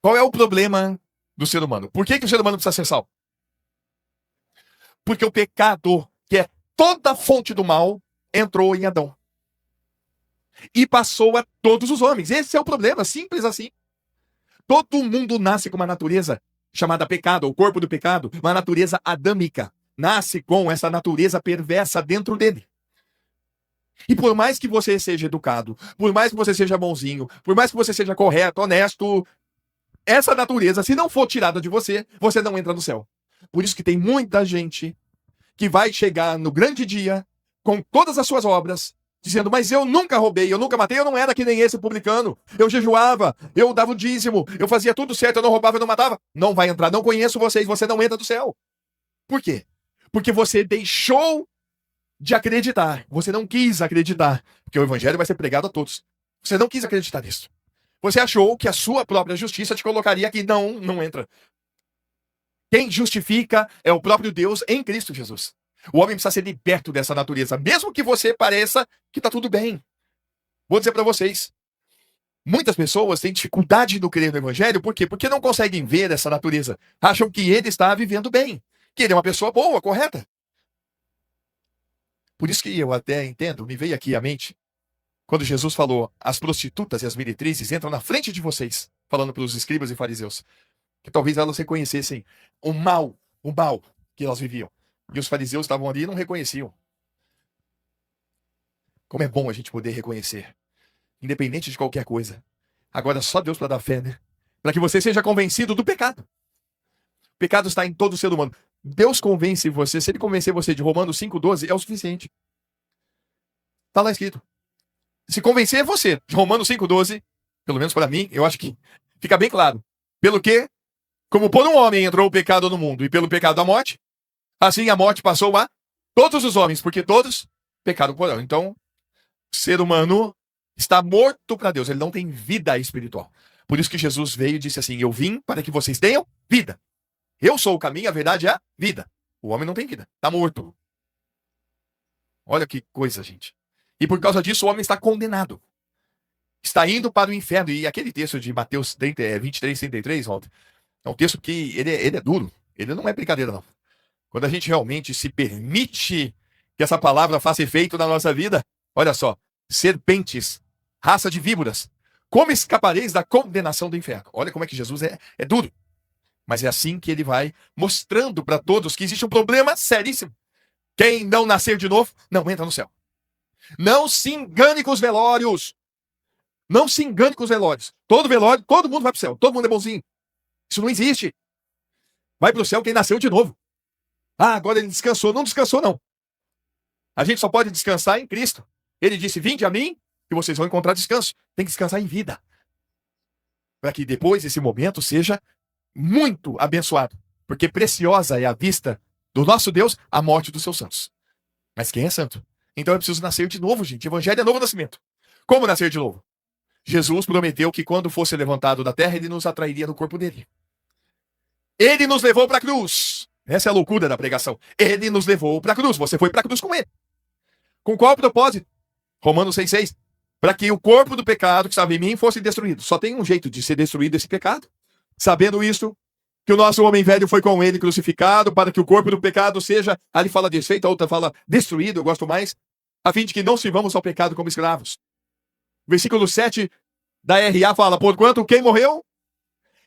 Qual é o problema do ser humano? Por que o ser humano precisa ser salvo? Porque o pecado, que é toda a fonte do mal, entrou em Adão. E passou a todos os homens. Esse é o problema, simples assim. Todo mundo nasce com uma natureza chamada pecado, o corpo do pecado, uma natureza adâmica. Nasce com essa natureza perversa dentro dele. E por mais que você seja educado, por mais que você seja bonzinho, por mais que você seja correto, honesto, essa natureza, se não for tirada de você, você não entra no céu. Por isso que tem muita gente que vai chegar no grande dia com todas as suas obras, dizendo, mas eu nunca roubei, eu nunca matei, eu não era que nem esse publicano. Eu jejuava, eu dava o dízimo, eu fazia tudo certo, eu não roubava, eu não matava. Não vai entrar, não conheço vocês, você não entra do céu. Por quê? Porque você deixou de acreditar. Você não quis acreditar. Porque o evangelho vai ser pregado a todos. Você não quis acreditar nisso. Você achou que a sua própria justiça te colocaria aqui. Não, não entra. Quem justifica é o próprio Deus em Cristo Jesus. O homem precisa ser liberto dessa natureza, mesmo que você pareça que está tudo bem. Vou dizer para vocês, muitas pessoas têm dificuldade no crer no evangelho, por quê? Porque não conseguem ver essa natureza. Acham que ele está vivendo bem, que ele é uma pessoa boa, correta. Por isso que eu até entendo, me veio aqui à mente, quando Jesus falou, as prostitutas e as meretrizes entram na frente de vocês, falando para os escribas e fariseus, que talvez elas reconhecessem o mal que elas viviam. E os fariseus estavam ali e não reconheciam. Como é bom a gente poder reconhecer, independente de qualquer coisa. Agora, só Deus para dar fé, né? Para que você seja convencido do pecado. O pecado está em todo ser humano. Deus convence você, se ele convencer você de Romanos 5,12, é o suficiente. Está lá escrito. Se convencer você de Romanos 5,12, pelo menos para mim, eu acho que fica bem claro. Pelo que, como por um homem entrou o pecado no mundo, e pelo pecado a morte, assim a morte passou a todos os homens, porque todos pecaram por ela. Então, o ser humano está morto para Deus, ele não tem vida espiritual. Por isso que Jesus veio e disse assim, eu vim para que vocês tenham vida. Eu sou o caminho, a verdade é a vida. O homem não tem vida, está morto. Olha que coisa, gente. E por causa disso o homem está condenado. Está indo para o inferno. E aquele texto de Mateus 23, 33, Walter, é um texto que ele é duro. Ele não é brincadeira, não. Quando a gente realmente se permite que essa palavra faça efeito na nossa vida, olha só, serpentes, raça de víboras, como escapareis da condenação do inferno? Olha como é que Jesus é duro. Mas é assim que ele vai mostrando para todos que existe um problema seríssimo. Quem não nascer de novo, não entra no céu. Não se engane com os velórios. Não se engane com os velórios. Todo velório, todo mundo vai pro céu. Todo mundo é bonzinho. Isso não existe. Vai pro céu quem nasceu de novo. Ah, agora ele descansou. Não descansou, não. A gente só pode descansar em Cristo. Ele disse, vinde a mim e vocês vão encontrar descanso. Tem que descansar em vida. Para que depois esse momento seja muito abençoado. Porque preciosa é a vista do nosso Deus a morte dos seus santos. Mas quem é santo? Então é preciso nascer de novo, gente. Evangelho é novo nascimento. Como nascer de novo? Jesus prometeu que quando fosse levantado da terra, ele nos atrairia no corpo dele. Ele nos levou para a cruz. Essa é a loucura da pregação. Ele nos levou para a cruz. Você foi para a cruz com ele. Com qual propósito? Romanos 6,6. Para que o corpo do pecado que estava em mim fosse destruído. Só tem um jeito de ser destruído esse pecado. Sabendo isso, que o nosso homem velho foi com ele crucificado, para que o corpo do pecado seja, ali fala desfeito, a outra fala destruído, eu gosto mais, a fim de que não sirvamos ao pecado como escravos. Versículo 7 da RA fala, porquanto quem morreu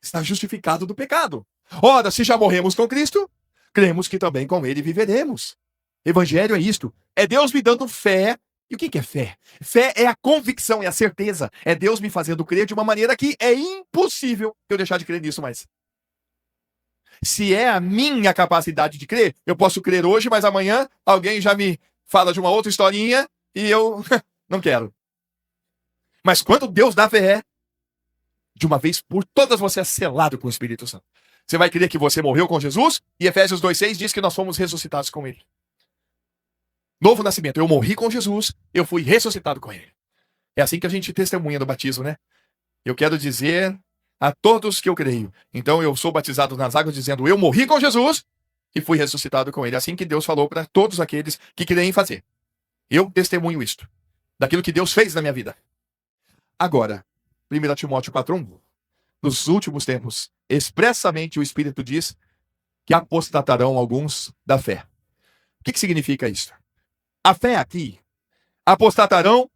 está justificado do pecado. Ora, se já morremos com Cristo, cremos que também com ele viveremos. Evangelho é isto, é Deus me dando fé. E o que é fé? Fé é a convicção, é a certeza. É Deus me fazendo crer de uma maneira que é impossível eu deixar de crer nisso mais. Se é a minha capacidade de crer, eu posso crer hoje, mas amanhã alguém já me fala de uma outra historinha e eu não quero. Mas quando Deus dá fé, de uma vez por todas você é selado com o Espírito Santo. Você vai crer que você morreu com Jesus e Efésios 2,6 diz que nós fomos ressuscitados com ele. Novo nascimento. Eu morri com Jesus, eu fui ressuscitado com ele. É assim que a gente testemunha do batismo, né? Eu quero dizer a todos que eu creio. Então eu sou batizado nas águas dizendo, eu morri com Jesus e fui ressuscitado com ele. É assim que Deus falou para todos aqueles que creem fazer. Eu testemunho isto. Daquilo que Deus fez na minha vida. Agora, 1 Timóteo 4,1. nos últimos tempos, expressamente o Espírito diz que apostatarão alguns da fé. O que significa isso? A fé aqui, apostatarão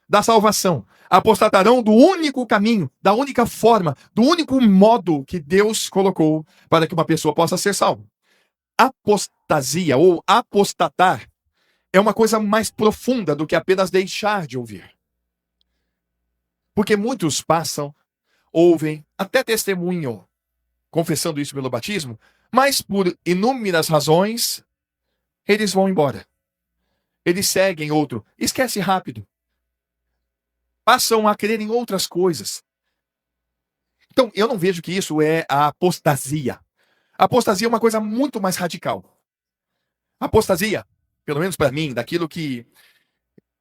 da salvação, apostatarão do único caminho, da única forma, do único modo que Deus colocou para que uma pessoa possa ser salva. Apostasia ou apostatar é uma coisa mais profunda do que apenas deixar de ouvir. Porque muitos passam, ouvem, até testemunham, confessando isso pelo batismo, mas por inúmeras razões, eles vão embora. Eles seguem outro, esquece rápido. Passam a crer em outras coisas. Então, eu não vejo que isso é a apostasia. A apostasia é uma coisa muito mais radical. A apostasia, pelo menos para mim,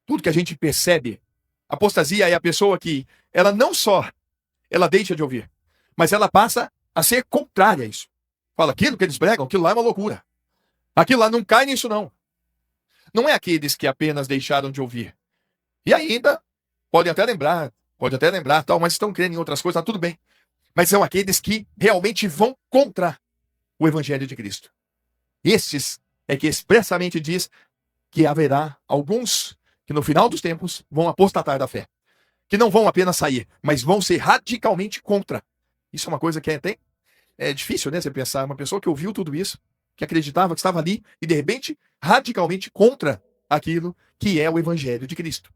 tudo que a gente percebe, apostasia é a pessoa que, ela não só, ela deixa de ouvir, mas ela passa a ser contrária a isso. Fala, aquilo que eles pregam, aquilo lá é uma loucura. Aquilo lá não cai nisso, não. Não é aqueles que apenas deixaram de ouvir. E ainda, podem até lembrar, tal, mas estão crendo em outras coisas, tá tudo bem. Mas são aqueles que realmente vão contra o Evangelho de Cristo. Estes é que expressamente diz que haverá alguns que no final dos tempos vão apostatar da fé. Que não vão apenas sair, mas vão ser radicalmente contra. Isso é uma coisa que é difícil, né? Você pensar, uma pessoa que ouviu tudo isso, que acreditava que estava ali, e de repente, radicalmente contra aquilo que é o Evangelho de Cristo.